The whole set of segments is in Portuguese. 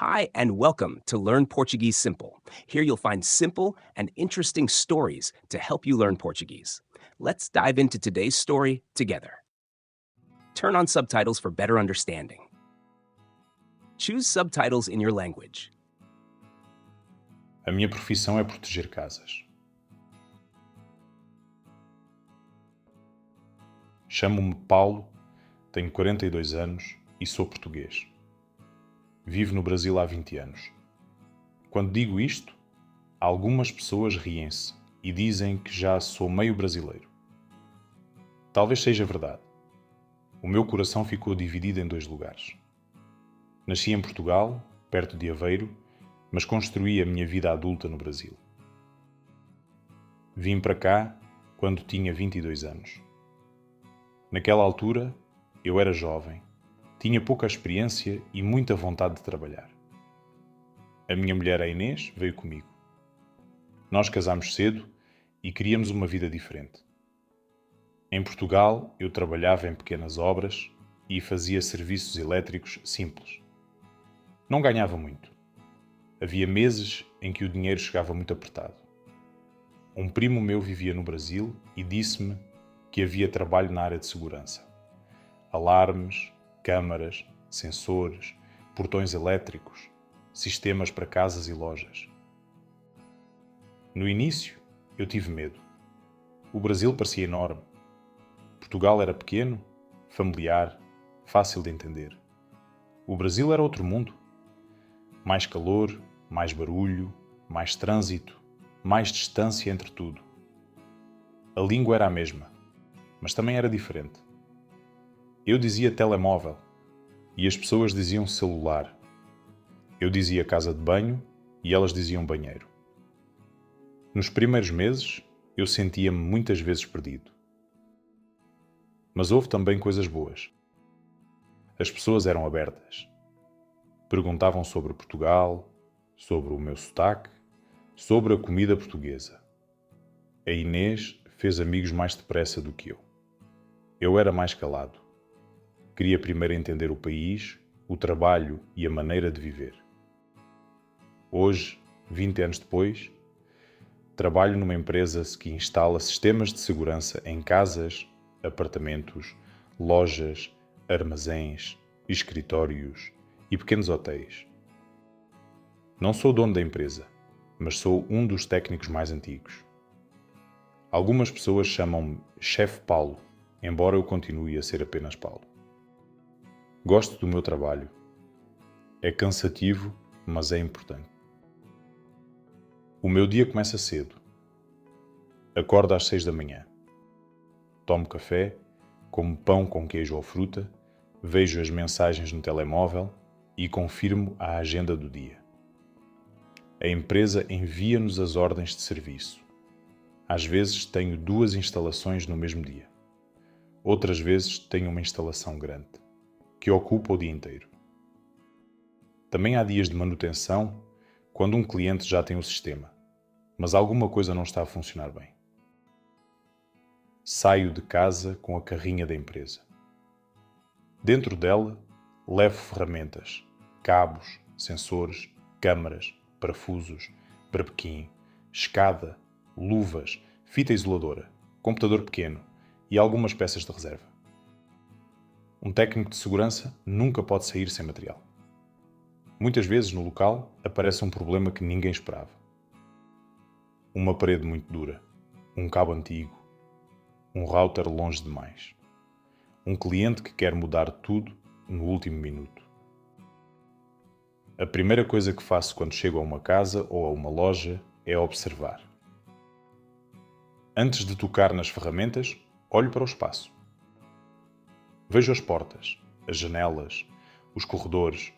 Hi, and welcome to Learn Portuguese Simple. Here you'll find simple and interesting stories to help you learn Portuguese. Let's dive into today's story together. Turn on subtitles for better understanding. Choose subtitles in your language. A minha profissão é proteger casas. Chamo-me Paulo, tenho 42 anos e sou português. Vivo no Brasil há 20 anos. Quando digo isto, algumas pessoas riem-se e dizem que já sou meio brasileiro. Talvez seja verdade. O meu coração ficou dividido em dois lugares. Nasci em Portugal, perto de Aveiro, mas construí a minha vida adulta no Brasil. Vim para cá quando tinha 22 anos. Naquela altura, eu era jovem, tinha pouca experiência e muita vontade de trabalhar. A minha mulher, a Inês, veio comigo. Nós casámos cedo e queríamos uma vida diferente. Em Portugal, eu trabalhava em pequenas obras e fazia serviços elétricos simples. Não ganhava muito. Havia meses em que o dinheiro chegava muito apertado. Um primo meu vivia no Brasil e disse-me que havia trabalho na área de segurança. Alarmes, câmaras, sensores, portões elétricos, sistemas para casas e lojas. No início, eu tive medo. O Brasil parecia enorme. Portugal era pequeno, familiar, fácil de entender. O Brasil era outro mundo. Mais calor, mais barulho, mais trânsito, mais distância entre tudo. A língua era a mesma, mas também era diferente. Eu dizia telemóvel e as pessoas diziam celular. Eu dizia casa de banho e elas diziam banheiro. Nos primeiros meses, eu sentia-me muitas vezes perdido. Mas houve também coisas boas. As pessoas eram abertas. Perguntavam sobre Portugal, sobre o meu sotaque, sobre a comida portuguesa. A Inês fez amigos mais depressa do que eu. Eu era mais calado. Queria primeiro entender o país, o trabalho e a maneira de viver. Hoje, 20 anos depois, trabalho numa empresa que instala sistemas de segurança em casas, apartamentos, lojas, armazéns, escritórios e pequenos hotéis. Não sou dono da empresa, mas sou um dos técnicos mais antigos. Algumas pessoas chamam-me Chefe Paulo, embora eu continue a ser apenas Paulo. Gosto do meu trabalho. É cansativo, mas é importante. O meu dia começa cedo. Acordo às 6 da manhã. Tomo café, como pão com queijo ou fruta, vejo as mensagens no telemóvel e confirmo a agenda do dia. A empresa envia-nos as ordens de serviço. Às vezes tenho 2 instalações no mesmo dia. Outras vezes tenho uma instalação grande, que ocupa o dia inteiro. Também há dias de manutenção, quando um cliente já tem o sistema, mas alguma coisa não está a funcionar bem. Saio de casa com a carrinha da empresa. Dentro dela, levo ferramentas, cabos, sensores, câmaras, parafusos, barbequim, escada, luvas, fita isoladora, computador pequeno e algumas peças de reserva. Um técnico de segurança nunca pode sair sem material. Muitas vezes no local aparece um problema que ninguém esperava. Uma parede muito dura, um cabo antigo, um router longe demais. Um cliente que quer mudar tudo no último minuto. A primeira coisa que faço quando chego a uma casa ou a uma loja é observar. Antes de tocar nas ferramentas, olho para o espaço. Vejo as portas, as janelas, os corredores,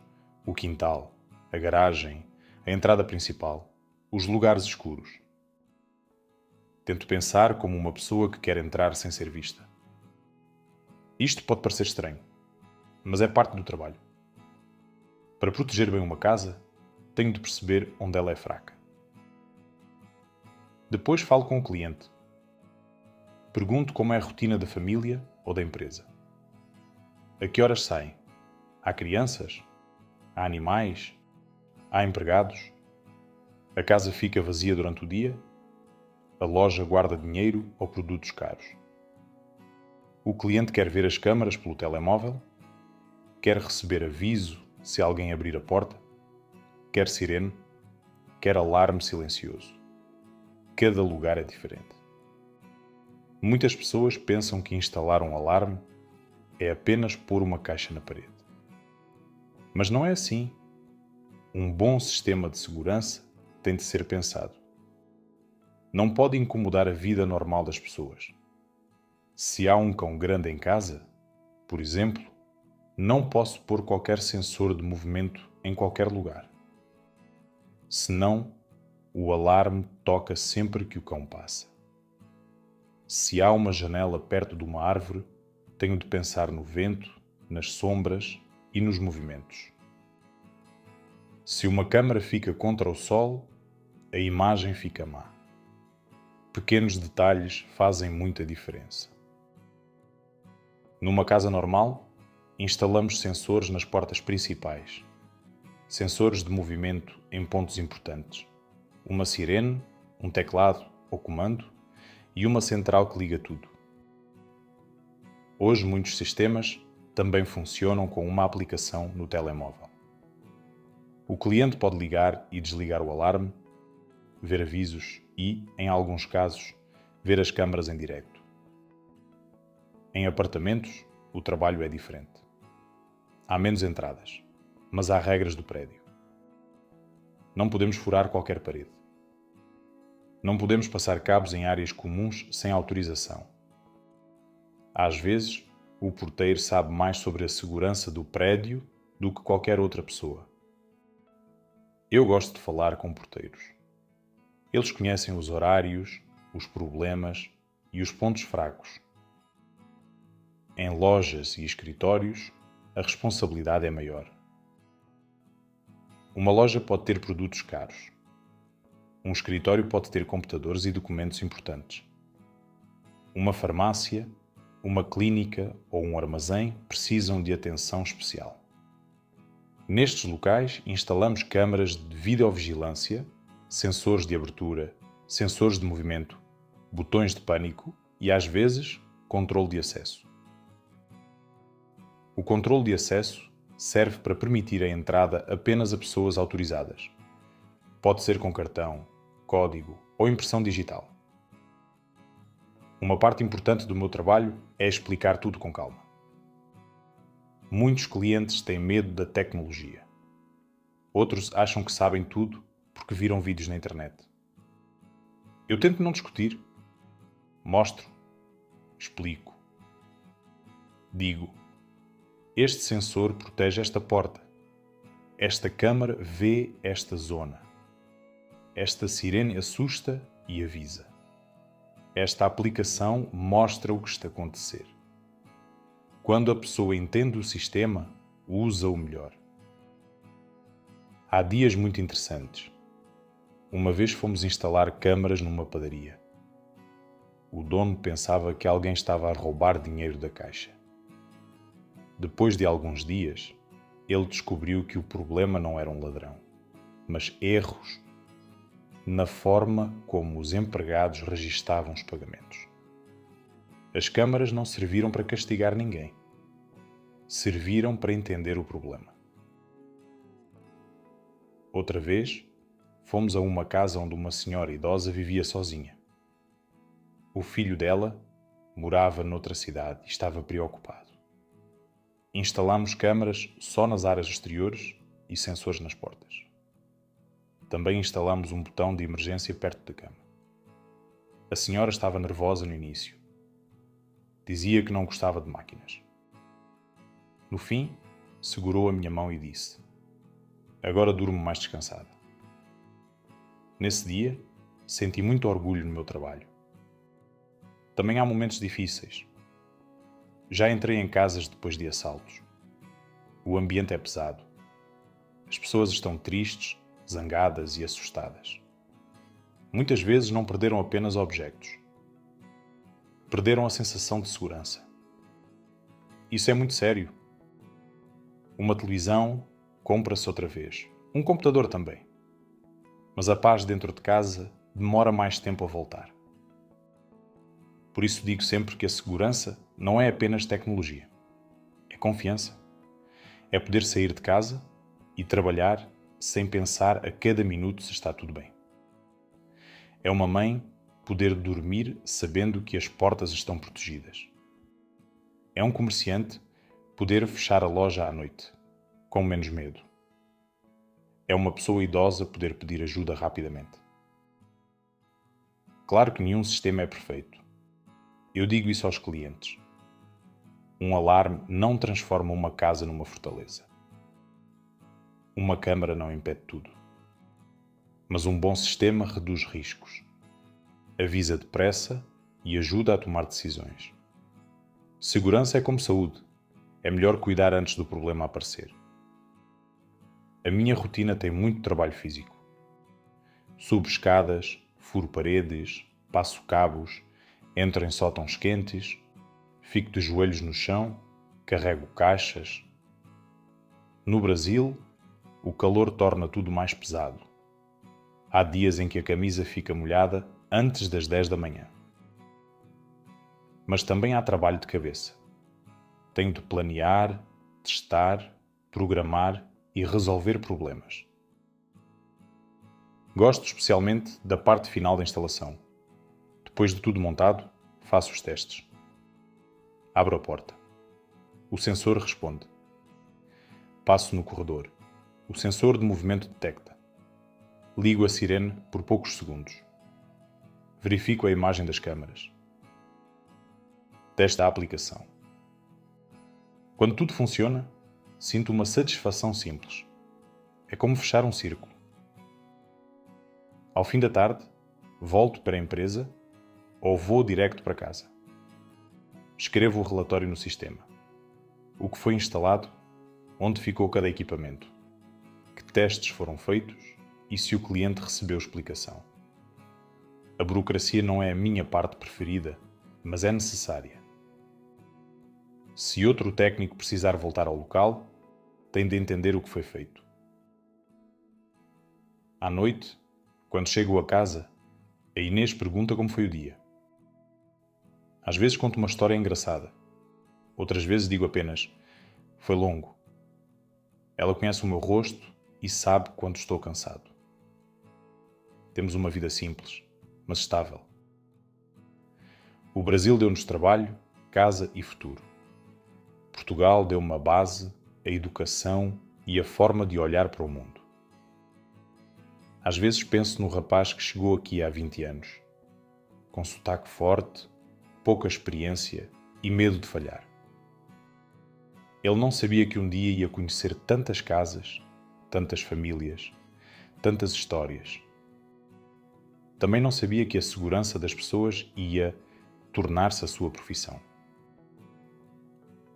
o quintal, a garagem, a entrada principal, os lugares escuros. Tento pensar como uma pessoa que quer entrar sem ser vista. Isto pode parecer estranho, mas é parte do trabalho. Para proteger bem uma casa, tenho de perceber onde ela é fraca. Depois falo com o cliente. Pergunto como é a rotina da família ou da empresa. A que horas saem? Há crianças? Há animais? Há empregados? A casa fica vazia durante o dia? A loja guarda dinheiro ou produtos caros? O cliente quer ver as câmaras pelo telemóvel? Quer receber aviso se alguém abrir a porta? Quer sirene? Quer alarme silencioso? Cada lugar é diferente. Muitas pessoas pensam que instalar um alarme é apenas pôr uma caixa na parede. Mas não é assim. Um bom sistema de segurança tem de ser pensado. Não pode incomodar a vida normal das pessoas. Se há um cão grande em casa, por exemplo, não posso pôr qualquer sensor de movimento em qualquer lugar. Senão, o alarme toca sempre que o cão passa. Se há uma janela perto de uma árvore, tenho de pensar no vento, nas sombras e nos movimentos. Se uma câmara fica contra o sol, a imagem fica má. Pequenos detalhes fazem muita diferença. Numa casa normal, instalamos sensores nas portas principais, sensores de movimento em pontos importantes, uma sirene, um teclado ou comando e uma central que liga tudo. Hoje muitos sistemas também funcionam com uma aplicação no telemóvel. O cliente pode ligar e desligar o alarme, ver avisos e, em alguns casos, ver as câmaras em direto. Em apartamentos, o trabalho é diferente. Há menos entradas, mas há regras do prédio. Não podemos furar qualquer parede. Não podemos passar cabos em áreas comuns sem autorização. Às vezes, o porteiro sabe mais sobre a segurança do prédio do que qualquer outra pessoa. Eu gosto de falar com porteiros. Eles conhecem os horários, os problemas e os pontos fracos. Em lojas e escritórios, a responsabilidade é maior. Uma loja pode ter produtos caros. Um escritório pode ter computadores e documentos importantes. Uma farmácia, uma clínica ou um armazém precisam de atenção especial. Nestes locais, instalamos câmaras de videovigilância, sensores de abertura, sensores de movimento, botões de pânico e, às vezes, controle de acesso. O controle de acesso serve para permitir a entrada apenas a pessoas autorizadas. Pode ser com cartão, código ou impressão digital. Uma parte importante do meu trabalho é explicar tudo com calma. Muitos clientes têm medo da tecnologia. Outros acham que sabem tudo porque viram vídeos na internet. Eu tento não discutir. Mostro. Explico. Digo: este sensor protege esta porta. Esta câmara vê esta zona. Esta sirene assusta e avisa. Esta aplicação mostra o que está a acontecer. Quando a pessoa entende o sistema, usa-o melhor. Há dias muito interessantes. Uma vez fomos instalar câmaras numa padaria. O dono pensava que alguém estava a roubar dinheiro da caixa. Depois de alguns dias, ele descobriu que o problema não era um ladrão, mas erros na forma como os empregados registavam os pagamentos. As câmaras não serviram para castigar ninguém. Serviram para entender o problema. Outra vez, fomos a uma casa onde uma senhora idosa vivia sozinha. O filho dela morava noutra cidade e estava preocupado. Instalamos câmaras só nas áreas exteriores e sensores nas portas. Também instalamos um botão de emergência perto da cama. A senhora estava nervosa no início. Dizia que não gostava de máquinas. No fim, segurou a minha mão e disse: agora durmo mais descansada. Nesse dia, senti muito orgulho no meu trabalho. Também há momentos difíceis. Já entrei em casas depois de assaltos. O ambiente é pesado. As pessoas estão tristes, zangadas e assustadas. Muitas vezes não perderam apenas objetos. Perderam a sensação de segurança. Isso é muito sério. Uma televisão compra-se outra vez, Um computador também. Mas a paz dentro de casa demora mais tempo a voltar. Por isso digo sempre que a segurança não é apenas tecnologia. É confiança. É poder sair de casa e trabalhar sem pensar a cada minuto se está tudo bem. É uma mãe poder dormir sabendo que as portas estão protegidas. É um comerciante poder fechar a loja à noite, com menos medo. É uma pessoa idosa poder pedir ajuda rapidamente. Claro que nenhum sistema é perfeito. Eu digo isso aos clientes. Um alarme não transforma uma casa numa fortaleza. Uma câmara não impede tudo. Mas um bom sistema reduz riscos. Avisa depressa e ajuda a tomar decisões. Segurança é como saúde. É melhor cuidar antes do problema aparecer. A minha rotina tem muito trabalho físico. Subo escadas, furo paredes, passo cabos, entro em sótãos quentes, fico de joelhos no chão, carrego caixas. No Brasil, o calor torna tudo mais pesado. Há dias em que a camisa fica molhada antes das 10 da manhã. Mas também há trabalho de cabeça. Tenho de planear, testar, programar e resolver problemas. Gosto especialmente da parte final da instalação. Depois de tudo montado, faço os testes. Abro a porta. O sensor responde. Passo no corredor. O sensor de movimento detecta. Ligo a sirene por poucos segundos. Verifico a imagem das câmaras. Testa a aplicação. Quando tudo funciona, sinto uma satisfação simples. É como fechar um círculo. Ao fim da tarde, volto para a empresa ou vou direto para casa. Escrevo o relatório no sistema. O que foi instalado, onde ficou cada equipamento, que testes foram feitos e se o cliente recebeu explicação. A burocracia não é a minha parte preferida, mas é necessária. Se outro técnico precisar voltar ao local, tem de entender o que foi feito. À noite, quando chego a casa, a Inês pergunta como foi o dia. Às vezes conto uma história engraçada. Outras vezes digo apenas, foi longo. Ela conhece o meu rosto e sabe quando estou cansado. Temos uma vida simples, mas estável. O Brasil deu-nos trabalho, casa e futuro. Portugal deu uma base, a educação e a forma de olhar para o mundo. Às vezes penso no rapaz que chegou aqui há 20 anos, com sotaque forte, pouca experiência e medo de falhar. Ele não sabia que um dia ia conhecer tantas casas, tantas famílias, tantas histórias. Também não sabia que a segurança das pessoas ia tornar-se a sua profissão.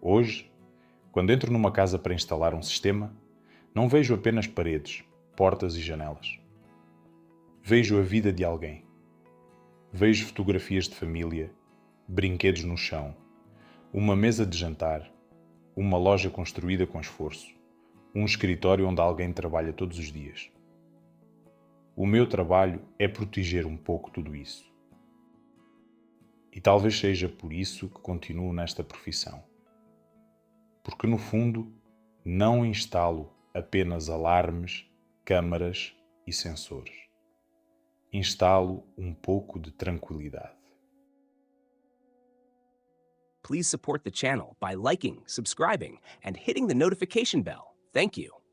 Hoje, quando entro numa casa para instalar um sistema, não vejo apenas paredes, portas e janelas. Vejo a vida de alguém. Vejo fotografias de família, brinquedos no chão, uma mesa de jantar, uma loja construída com esforço, um escritório onde alguém trabalha todos os dias. O meu trabalho é proteger um pouco tudo isso. E talvez seja por isso que continuo nesta profissão. Porque, no fundo, não instalo apenas alarmes, câmaras e sensores. Instalo um pouco de tranquilidade. Please support the channel by liking, subscribing, and hitting the notification bell. Thank you.